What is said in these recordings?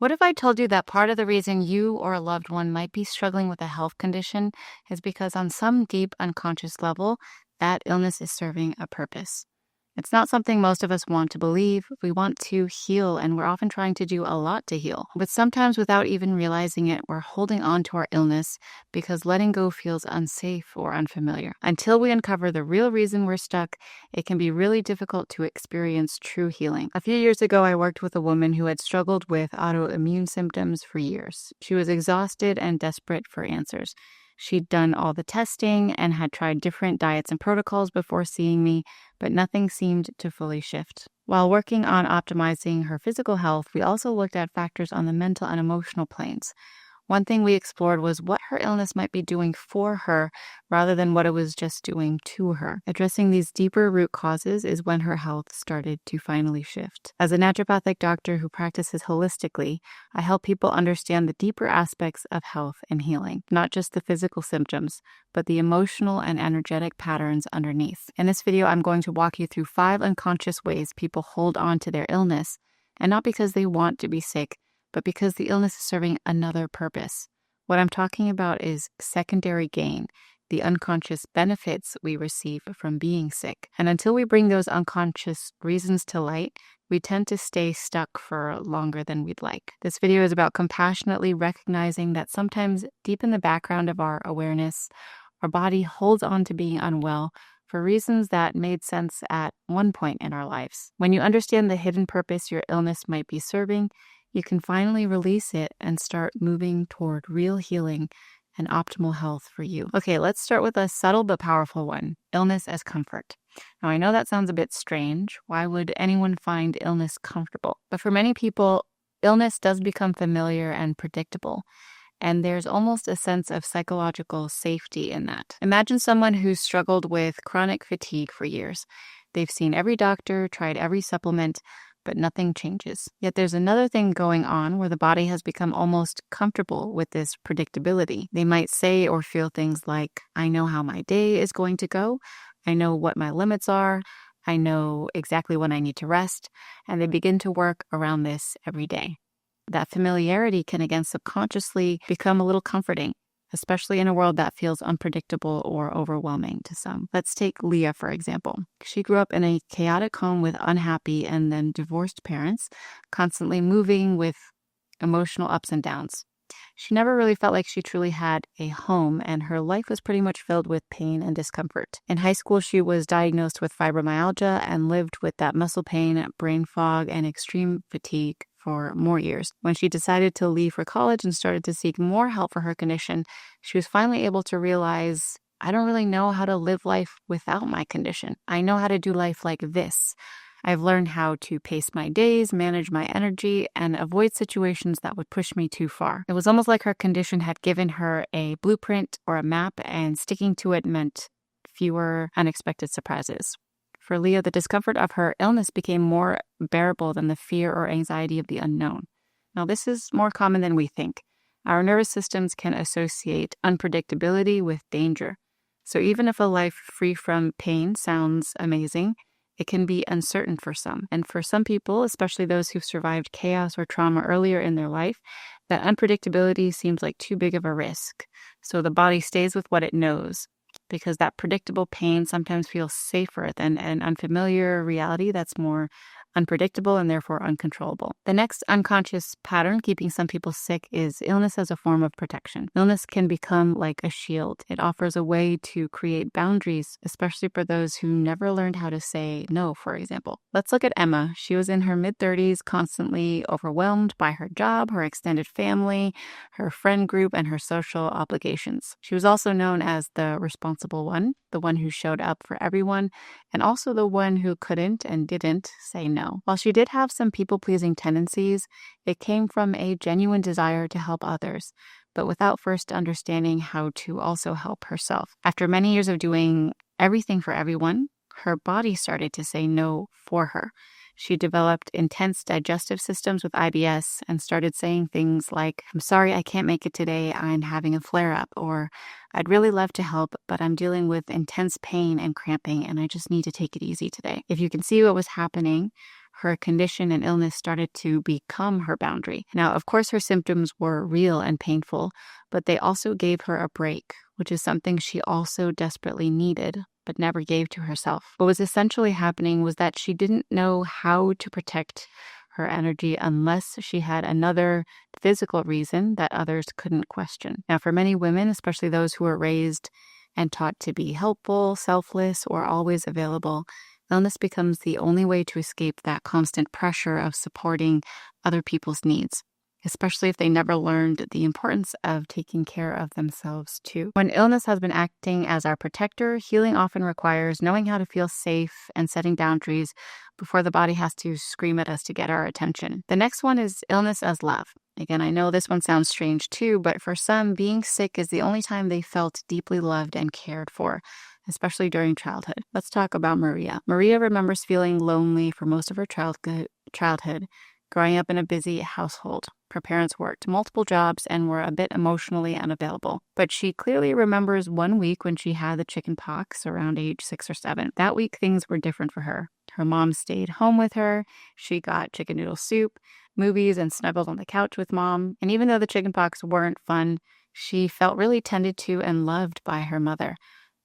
What if I told you that part of the reason you or a loved one might be struggling with a health condition is because on some deep unconscious level, that illness is serving a purpose? It's not something most of us want to believe. We want to heal, and we're often trying to do a lot to heal. But sometimes, without even realizing it, we're holding on to our illness because letting go feels unsafe or unfamiliar. Until we uncover the real reason we're stuck, it can be really difficult to experience true healing. A few years ago, I worked with a woman who had struggled with autoimmune symptoms for years. She was exhausted and desperate for answers. She'd done all the testing and had tried different diets and protocols before seeing me, but nothing seemed to fully shift. While working on optimizing her physical health, we also looked at factors on the mental and emotional planes. One thing we explored was what her illness might be doing for her rather than what it was just doing to her. Addressing these deeper root causes is when her health started to finally shift. As a naturopathic doctor who practices holistically, I help people understand the deeper aspects of health and healing, not just the physical symptoms, but the emotional and energetic patterns underneath. In this video, I'm going to walk you through 5 unconscious ways people hold on to their illness, and not because they want to be sick, but because the illness is serving another purpose. What I'm talking about is secondary gain, the unconscious benefits we receive from being sick. And until we bring those unconscious reasons to light, we tend to stay stuck for longer than we'd like. This video is about compassionately recognizing that sometimes deep in the background of our awareness, our body holds on to being unwell for reasons that made sense at one point in our lives. When you understand the hidden purpose your illness might be serving, you can finally release it and start moving toward real healing and optimal health for you. Okay, let's start with a subtle but powerful one, illness as comfort. Now, I know that sounds a bit strange. Why would anyone find illness comfortable? But for many people, illness does become familiar and predictable, and there's almost a sense of psychological safety in that. Imagine someone who's struggled with chronic fatigue for years. They've seen every doctor, tried every supplement, but nothing changes. Yet there's another thing going on where the body has become almost comfortable with this predictability. They might say or feel things like, I know how my day is going to go. I know what my limits are. I know exactly when I need to rest. And they begin to work around this every day. That familiarity can again subconsciously become a little comforting, especially in a world that feels unpredictable or overwhelming to some. Let's take Leah, for example. She grew up in a chaotic home with unhappy and then divorced parents, constantly moving with emotional ups and downs. She never really felt like she truly had a home, and her life was pretty much filled with pain and discomfort. In high school, she was diagnosed with fibromyalgia and lived with that muscle pain, brain fog, and extreme fatigue for more years. When she decided to leave for college and started to seek more help for her condition, she was finally able to realize, I don't really know how to live life without my condition. I know how to do life like this. I've learned how to pace my days, manage my energy, and avoid situations that would push me too far. It was almost like her condition had given her a blueprint or a map, and sticking to it meant fewer unexpected surprises. For Leah, the discomfort of her illness became more bearable than the fear or anxiety of the unknown. Now, this is more common than we think. Our nervous systems can associate unpredictability with danger. So even if a life free from pain sounds amazing, it can be uncertain for some. And for some people, especially those who've survived chaos or trauma earlier in their life, that unpredictability seems like too big of a risk. So the body stays with what it knows, because that predictable pain sometimes feels safer than an unfamiliar reality that's more unpredictable and therefore uncontrollable. The next unconscious pattern keeping some people sick is illness as a form of protection. Illness can become like a shield. It offers a way to create boundaries, especially for those who never learned how to say no, for example. Let's look at Emma. She was in her mid-30s, constantly overwhelmed by her job, her extended family, her friend group, and her social obligations. She was also known as the responsible one, the one who showed up for everyone, and also the one who couldn't and didn't say no. While she did have some people-pleasing tendencies, it came from a genuine desire to help others, but without first understanding how to also help herself. After many years of doing everything for everyone, her body started to say no for her. She developed intense digestive systems with IBS and started saying things like, I'm sorry I can't make it today, I'm having a flare-up, or I'd really love to help, but I'm dealing with intense pain and cramping and I just need to take it easy today. If you can see what was happening, her condition and illness started to become her boundary. Now, of course, her symptoms were real and painful, but they also gave her a break, which is something she also desperately needed, but never gave to herself. What was essentially happening was that she didn't know how to protect her energy unless she had another physical reason that others couldn't question. Now, for many women, especially those who were raised and taught to be helpful, selfless, or always available, illness becomes the only way to escape that constant pressure of supporting other people's needs, especially if they never learned the importance of taking care of themselves too. When illness has been acting as our protector, healing often requires knowing how to feel safe and setting boundaries before the body has to scream at us to get our attention. The next one is illness as love. Again, I know this one sounds strange too, but for some, being sick is the only time they felt deeply loved and cared for, especially during childhood. Let's talk about Maria. Maria remembers feeling lonely for most of her childhood, growing up in a busy household. Her parents worked multiple jobs and were a bit emotionally unavailable. But she clearly remembers one week when she had the chicken pox around age 6 or 7. That week, things were different for her. Her mom stayed home with her. She got chicken noodle soup, movies, and snuggled on the couch with mom. And even though the chicken pox weren't fun, she felt really tended to and loved by her mother.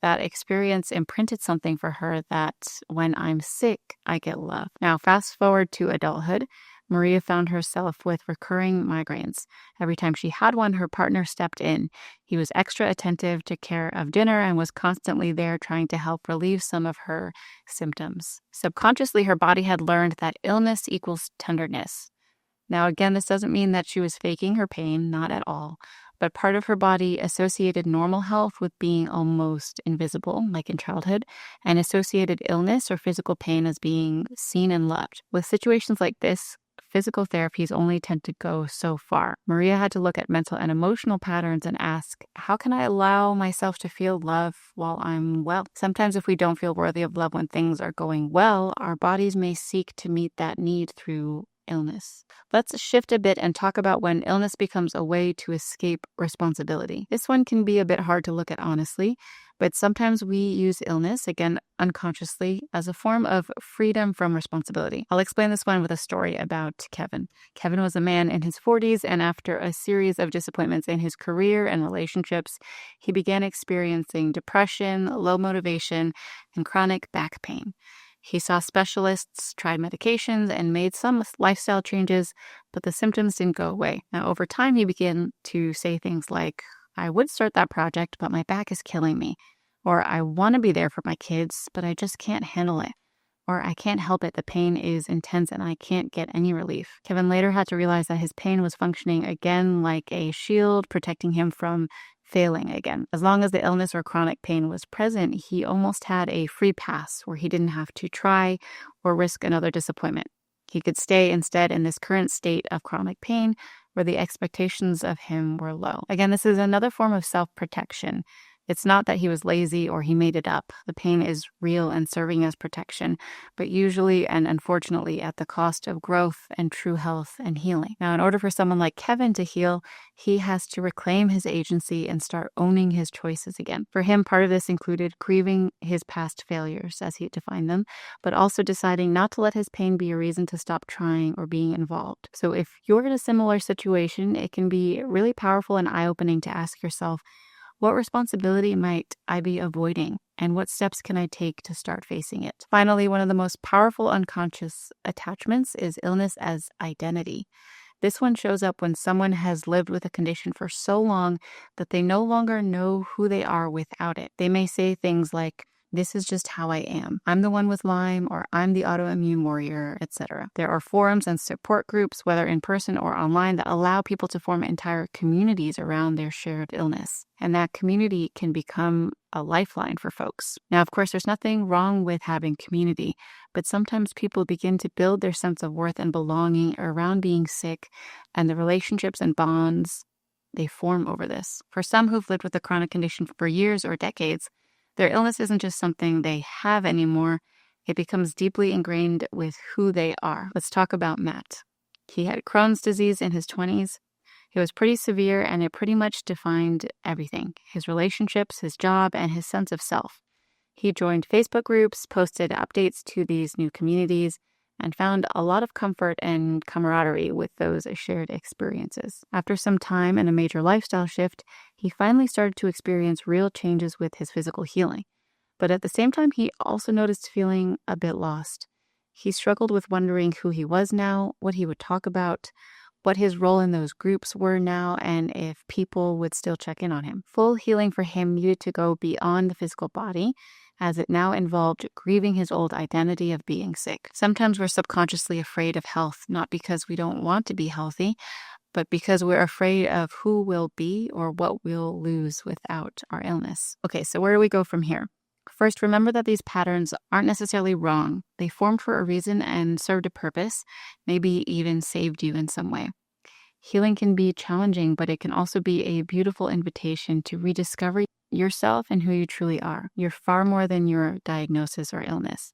That experience imprinted something for her that when I'm sick, I get love. Now, fast forward to adulthood. Maria found herself with recurring migraines. Every time she had one, her partner stepped in. He was extra attentive, took care of dinner, and was constantly there trying to help relieve some of her symptoms. Subconsciously, her body had learned that illness equals tenderness. Now, again, this doesn't mean that she was faking her pain, not at all. But part of her body associated normal health with being almost invisible, like in childhood, and associated illness or physical pain as being seen and loved. With situations like this, physical therapies only tend to go so far. Maria had to look at mental and emotional patterns and ask, how can I allow myself to feel love while I'm well? Sometimes if we don't feel worthy of love when things are going well, our bodies may seek to meet that need through illness. Let's shift a bit and talk about when illness becomes a way to escape responsibility. This one can be a bit hard to look at honestly, but sometimes we use illness, again, unconsciously, as a form of freedom from responsibility. I'll explain this one with a story about Kevin. Kevin was a man in his 40s, and after a series of disappointments in his career and relationships, he began experiencing depression, low motivation, and chronic back pain. He saw specialists, tried medications, and made some lifestyle changes, but the symptoms didn't go away. Now, over time, he began to say things like, I would start that project, but my back is killing me. Or I want to be there for my kids, but I just can't handle it. Or I can't help it, the pain is intense and I can't get any relief. Kevin later had to realize that his pain was functioning again like a shield, protecting him from failing again. As long as the illness or chronic pain was present, he almost had a free pass where he didn't have to try or risk another disappointment. He could stay instead in this current state of chronic pain where the expectations of him were low. Again, this is another form of self-protection. It's not that he was lazy or he made it up. The pain is real and serving as protection, but usually and unfortunately at the cost of growth and true health and healing. Now, in order for someone like Kevin to heal, he has to reclaim his agency and start owning his choices again. For him, part of this included grieving his past failures, as he defined them, but also deciding not to let his pain be a reason to stop trying or being involved. So if you're in a similar situation, it can be really powerful and eye-opening to ask yourself, what responsibility might I be avoiding? And what steps can I take to start facing it? Finally, one of the most powerful unconscious attachments is illness as identity. This one shows up when someone has lived with a condition for so long that they no longer know who they are without it. They may say things like, this is just how I am. I'm the one with Lyme, or I'm the autoimmune warrior, etc. There are forums and support groups, whether in person or online, that allow people to form entire communities around their shared illness. And that community can become a lifeline for folks. Now, of course, there's nothing wrong with having community, but sometimes people begin to build their sense of worth and belonging around being sick, and the relationships and bonds they form over this. For some who've lived with a chronic condition for years or decades, their illness isn't just something they have anymore. It becomes deeply ingrained with who they are. Let's talk about Matt. He had Crohn's disease in his 20s. It was pretty severe, and it pretty much defined everything: his relationships, his job, and his sense of self. He joined Facebook groups, posted updates to these new communities, and found a lot of comfort and camaraderie with those shared experiences. After some time and a major lifestyle shift, he finally started to experience real changes with his physical healing. But at the same time, he also noticed feeling a bit lost. He struggled with wondering who he was now, what he would talk about, what his role in those groups were now, and if people would still check in on him. Full healing for him needed to go beyond the physical body, as it now involved grieving his old identity of being sick. Sometimes we're subconsciously afraid of health, not because we don't want to be healthy, but because we're afraid of who we'll be or what we'll lose without our illness. Okay, so where do we go from here? First, remember that these patterns aren't necessarily wrong. They formed for a reason and served a purpose, maybe even saved you in some way. Healing can be challenging, but it can also be a beautiful invitation to rediscover yourself and who you truly are. You're far more than your diagnosis or illness.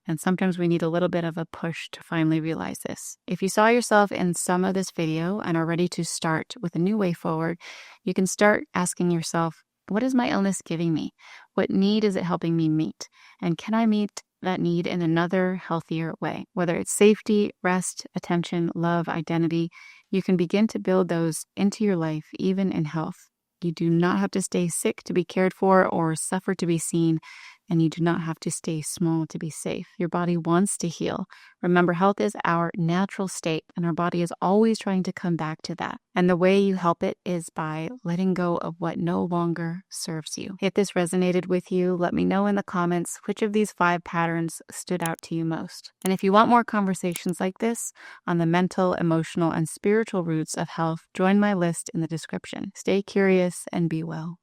And sometimes we need a little bit of a push to finally realize this. If you saw yourself in some of this video and are ready to start with a new way forward, you can start asking yourself, what is my illness giving me? What need is it helping me meet? And can I meet that need in another healthier way? Whether it's safety, rest, attention, love, identity, you can begin to build those into your life, even in health. You do not have to stay sick to be cared for or suffer to be seen, and you do not have to stay small to be safe. Your body wants to heal. Remember, health is our natural state, and our body is always trying to come back to that. And the way you help it is by letting go of what no longer serves you. If this resonated with you, let me know in the comments which of these 5 patterns stood out to you most. And if you want more conversations like this on the mental, emotional, and spiritual roots of health, join my list in the description. Stay curious and be well.